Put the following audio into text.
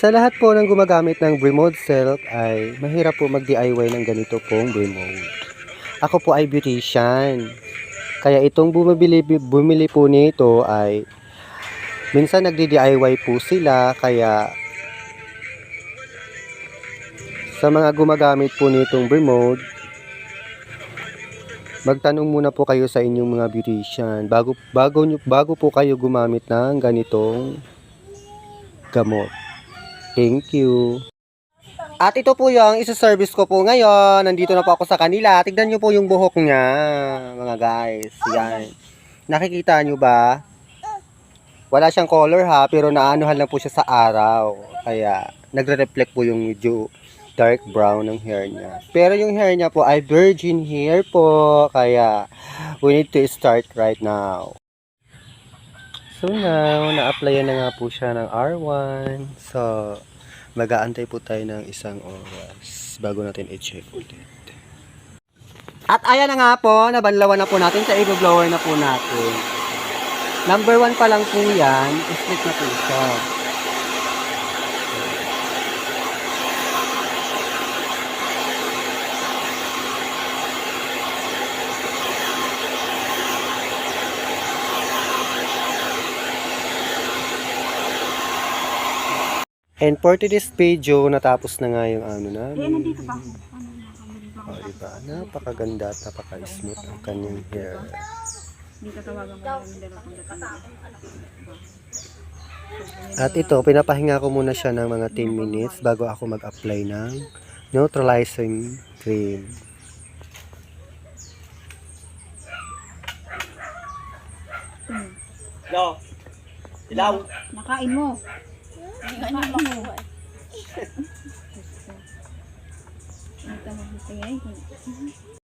Sa lahat po ng gumagamit ng Bremode Silk ay mahirap po mag-DIY ng ganito pong Bremode. Ako po ay beautician. Kaya itong bumili po nito ay minsan nagdi-DIY po sila, kaya sa mga gumagamit po nitong Bremode, magtanong muna po kayo sa inyong mga beautician bago po kayo gumamit ng ganitong gamot. Thank you. At ito po yung isa-service ko po ngayon. Nandito na po ako sa kanila. Tignan nyo po yung buhok niya, mga guys. Yan. Nakikita nyo ba? Wala siyang color ha, pero naanuhan lang po siya sa araw. Kaya nagre-reflect po yung medyo dark brown ng hair niya. Pero yung hair niya po ay virgin hair po. Kaya we need to start right now. So now, na-applyan na nga po siya ng R1. So, mag-aantay po tayo ng 1 oras bago natin i-check ulit. At ayan na nga po, nabanlawan na po natin sa i-blower na po natin. Number 1 pa lang po yan, split na po siya. And for today's video, natapos na nga yung ano namin. O, diba? Napakaganda at napaka-smooth ang kanyang hair. At ito, pinapahinga ko muna siya ng mga 10 minutes bago ako mag-apply ng neutralizing cream. Yo, ilaw. Nakain mo. Nakain mo. Ito mo.